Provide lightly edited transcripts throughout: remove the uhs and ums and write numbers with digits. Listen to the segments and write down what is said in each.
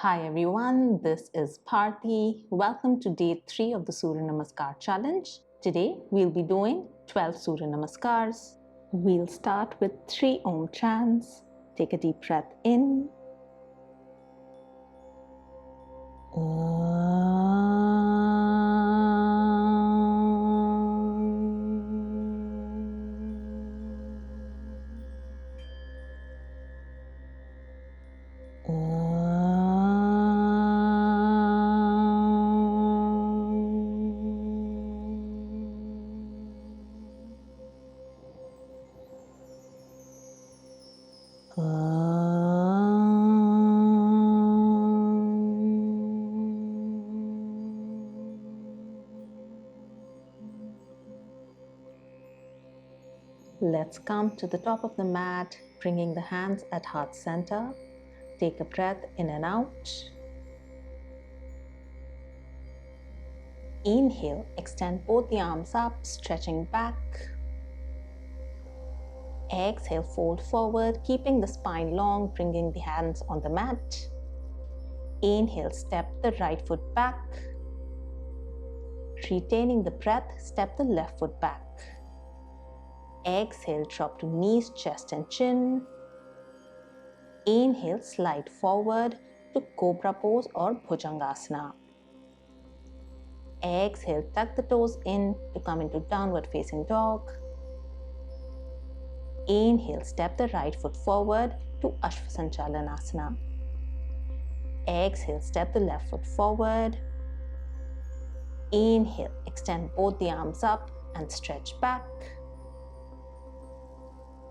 Hi everyone, this is Bharti. Welcome to day 3 of the Surya Namaskar challenge. Today we'll be doing 12 Surya Namaskars. We'll start with 3 Om chants. Take a deep breath in. Let's come to the top of the mat, bringing the hands at heart center. Take a breath in and out. Inhale, extend both the arms up, stretching back. Exhale, fold forward, keeping the spine long, bringing the hands on the mat. Inhale, step the right foot back. Retaining the breath, step the left foot back. Exhale, drop to knees, chest and chin. Inhale, slide forward to Cobra pose or Bhujangasana. Exhale, tuck the toes in to come into downward facing dog. Inhale, step the right foot forward to Ashvasanchalanasana. Exhale, step the left foot forward. Inhale, extend both the arms up and stretch back.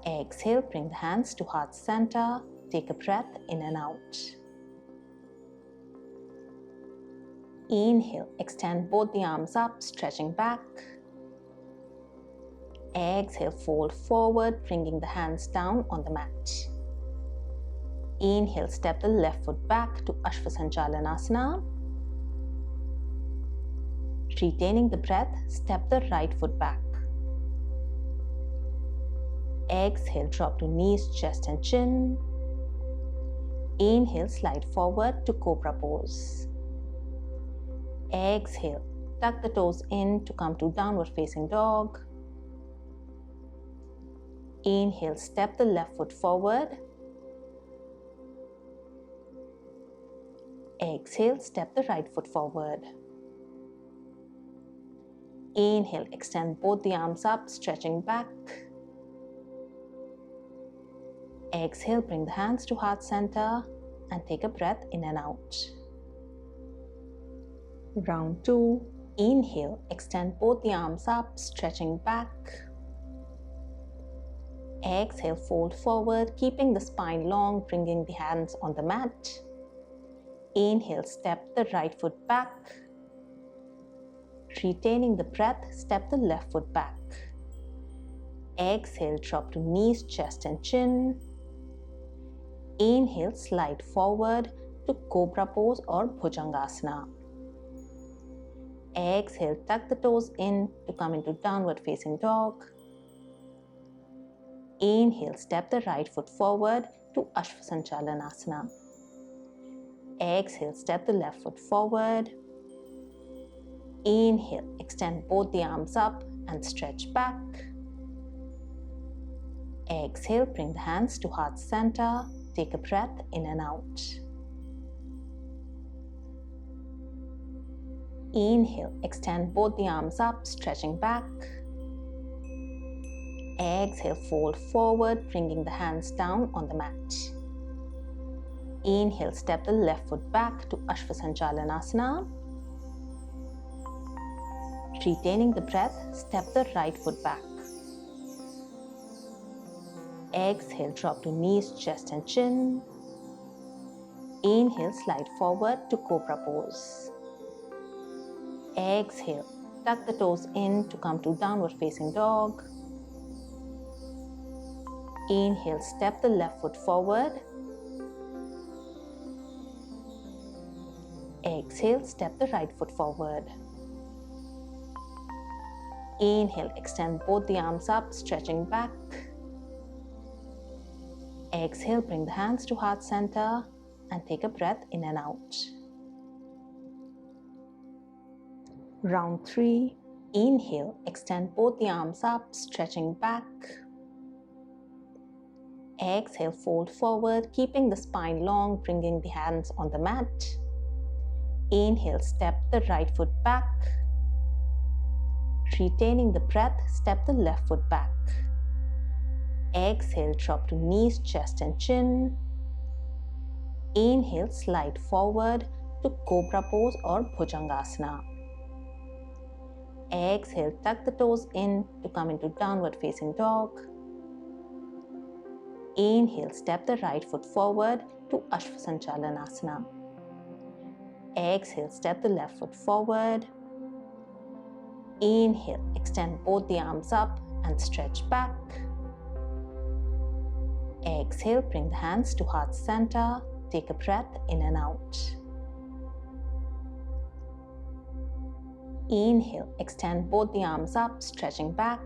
Exhale, bring the hands to heart center. Take a breath in and out. Inhale, extend both the arms up, stretching back. Exhale, fold forward, bringing the hands down on the mat. Inhale, step the left foot back to Ashvasanchalanasana. Retaining the breath, step the right foot back. Exhale, drop to knees, chest and chin. Inhale, slide forward to Cobra pose. Exhale, tuck the toes in to come to downward facing dog. Inhale, step the left foot forward. Exhale, step the right foot forward. Inhale, extend both the arms up, stretching back. Exhale, bring the hands to heart center and take a breath in and out. Round 2. Inhale, extend both the arms up, stretching back. Exhale, fold forward, keeping the spine long, bringing the hands on the mat. Inhale, step the right foot back. Retaining the breath, step the left foot back. Exhale, drop to knees, chest and chin. Inhale, slide forward to Cobra pose or Bhujangasana. Exhale, tuck the toes in to come into downward facing dog. Inhale, step the right foot forward to Ashvasanchalanasana. Exhale, step the left foot forward. Inhale, extend both the arms up and stretch back. Exhale, bring the hands to heart center. Take a breath in and out. Inhale, extend both the arms up, stretching back. Exhale, fold forward, bringing the hands down on the mat. Inhale, step the left foot back to Ashvasanchalanasana. Retaining the breath, step the right foot back. Exhale, drop to knees, chest and chin. Inhale, slide forward to Cobra pose. Exhale, tuck the toes in to come to downward facing dog. Inhale, step the left foot forward. Exhale, step the right foot forward. Inhale, extend both the arms up, stretching back. Exhale, bring the hands to heart center and take a breath in and out. Round 3. Inhale, extend both the arms up, stretching back. Exhale, fold forward, keeping the spine long, bringing the hands on the mat. Inhale, step the right foot back. Retaining the breath, step the left foot back. Exhale, drop to knees, chest and chin. Inhale, slide forward to Cobra pose or Bhujangasana. Exhale, tuck the toes in to come into downward facing dog. Inhale, step the right foot forward to Ashvasanchalanasana. Exhale, step the left foot forward. Inhale, extend both the arms up and stretch back. Exhale, bring the hands to heart center. Take a breath in and out. Inhale, extend both the arms up, stretching back.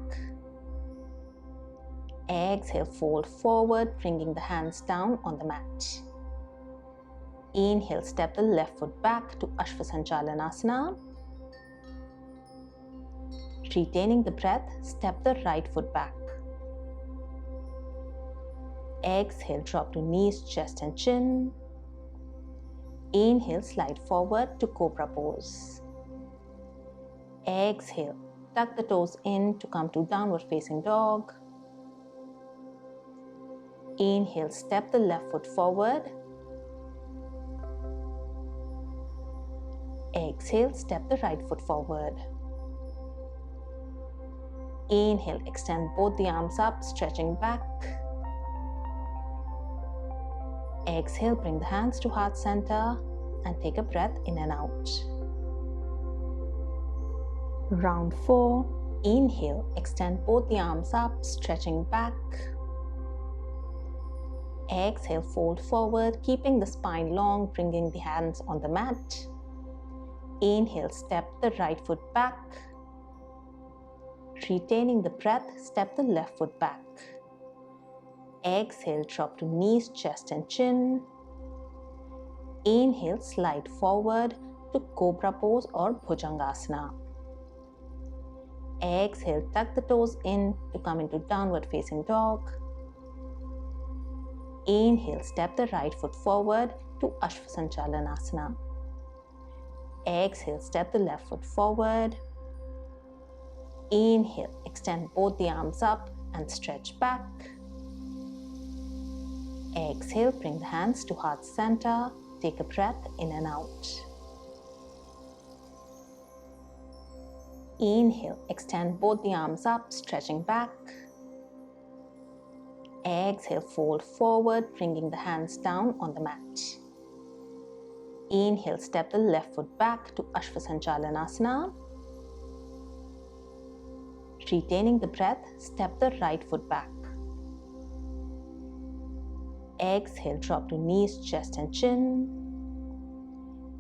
Exhale, fold forward, bringing the hands down on the mat. Inhale, step the left foot back to Ashvasanchalanasana. Retaining the breath, step the right foot back. Exhale, drop to knees, chest and chin. Inhale, slide forward to Cobra pose. Exhale, tuck the toes in to come to downward facing dog. Inhale, step the left foot forward. Exhale, step the right foot forward. Inhale, extend both the arms up, stretching back. Exhale, bring the hands to heart center and take a breath in and out. Round 4. Inhale, extend both the arms up, stretching back. Exhale, fold forward, keeping the spine long, bringing the hands on the mat. Inhale, step the right foot back. Retaining the breath, step the left foot back. Exhale, drop to knees, chest and chin. Inhale, slide forward to Cobra pose or Bhujangasana. Exhale, tuck the toes in to come into downward facing dog. Inhale, step the right foot forward to Ashvasanchalanasana. Exhale, step the left foot forward. Inhale, extend both the arms up and stretch back. Exhale, bring the hands to heart center. Take a breath in and out. Inhale, extend both the arms up, stretching back. Exhale, fold forward, bringing the hands down on the mat. Inhale, step the left foot back to Ashvasanchalanasana. Retaining the breath, step the right foot back. Exhale, drop to knees, chest and chin.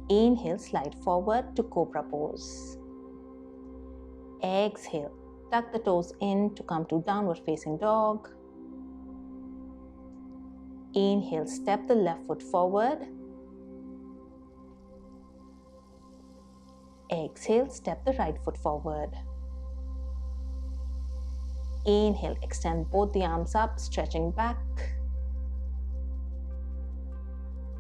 Inhale, slide forward to Cobra pose. Exhale, tuck the toes in to come to downward facing dog. Inhale, step the left foot forward. Exhale, step the right foot forward. Inhale, extend both the arms up, stretching back.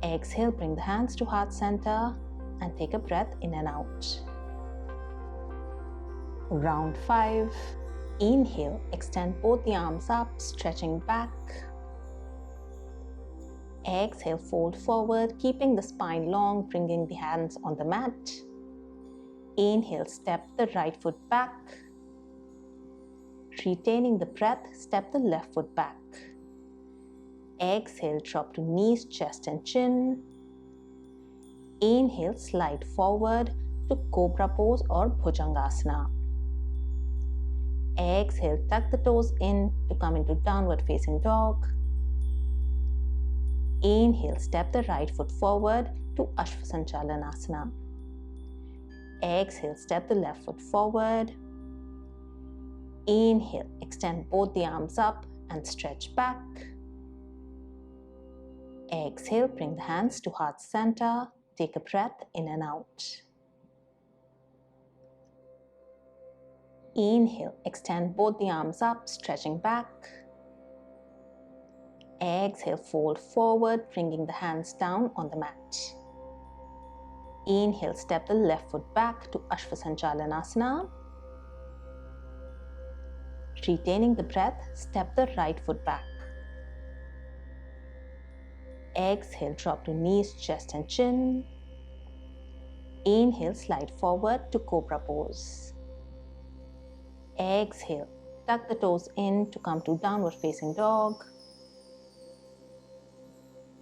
Exhale, bring the hands to heart center and take a breath in and out. Round 5. Inhale, extend both the arms up, stretching back. Exhale, fold forward, keeping the spine long, bringing the hands on the mat. Inhale, step the right foot back. Retaining the breath, step the left foot back. Exhale, drop to knees, chest and chin. Inhale, slide forward to Cobra pose or Bhujangasana. Exhale, tuck the toes in to come into downward facing dog. Inhale, step the right foot forward to Ashvasanchalanasana. Exhale, step the left foot forward. Inhale, extend both the arms up and stretch back. Exhale, bring the hands to heart center. Take a breath in and out. Inhale, extend both the arms up, stretching back. Exhale, fold forward, bringing the hands down on the mat. Inhale, step the left foot back to Ashvasanchalanasana. Retaining the breath, step the right foot back. Exhale, drop to knees, chest and chin. Inhale, slide forward to Cobra pose. Exhale, tuck the toes in to come to downward facing dog.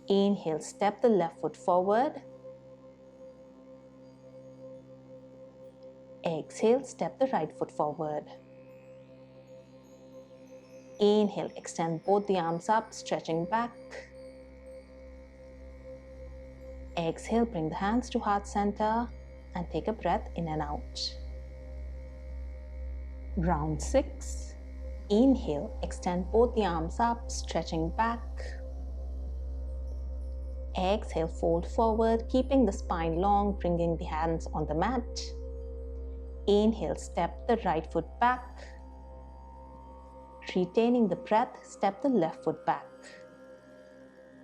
Inhale, step the left foot forward. Exhale, step the right foot forward. Inhale, extend both the arms up, stretching back. Exhale, bring the hands to heart center and take a breath in and out. Round 6. Inhale, extend both the arms up, stretching back. Exhale, fold forward, keeping the spine long, bringing the hands on the mat. Inhale, step the right foot back. Retaining the breath, step the left foot back.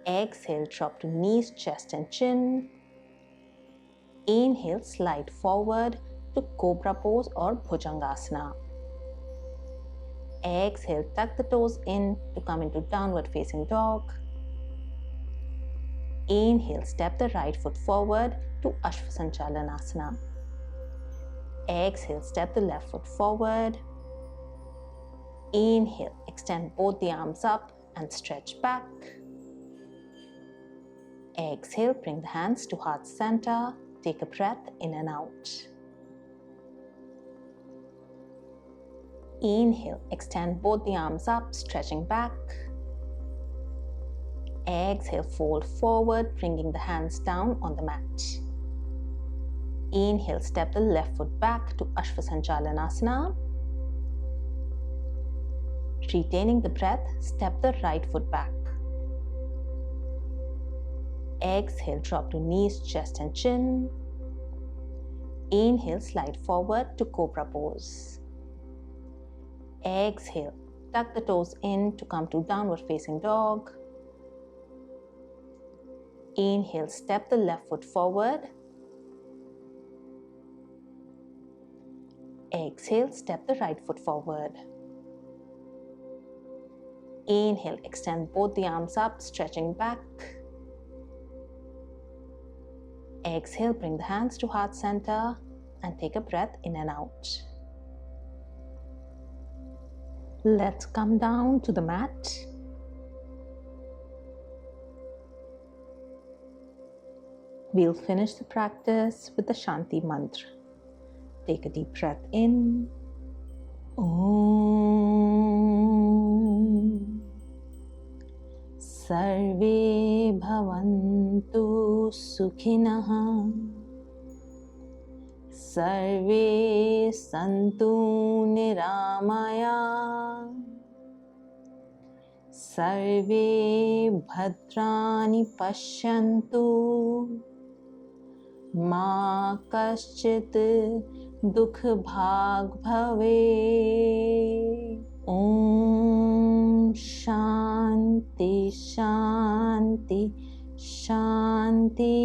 Exhale, drop to knees, chest and chin. Inhale, slide forward to Cobra pose or Bhujangasana. Exhale, tuck the toes in to come into downward facing dog. Inhale, step the right foot forward to Ashvasanchalanasana. Exhale, step the left foot forward. Inhale, extend both the arms up and stretch back. Exhale, bring the hands to heart center. Take a breath in and out. Inhale, extend both the arms up, stretching back. Exhale, fold forward, bringing the hands down on the mat. Inhale, step the left foot back to Ashvasanchalanasana. Retaining the breath, step the right foot back. Exhale, drop to knees, chest and chin. Inhale, slide forward to Cobra pose. Exhale, tuck the toes in to come to downward facing dog. Inhale, step the left foot forward. Exhale, step the right foot forward. Inhale, extend both the arms up, stretching back. Exhale, bring the hands to heart center and take a breath in and out. Let's come down to the mat. We'll finish the practice with the Shanti mantra. Take a deep breath in. Om. Sarve bhavantu sukhinah. Sarve santu niramaya. Sarve bhadrani pashyantu. Ma kaschit dukh bhag bhave. Om Shanti Shanti Shanti.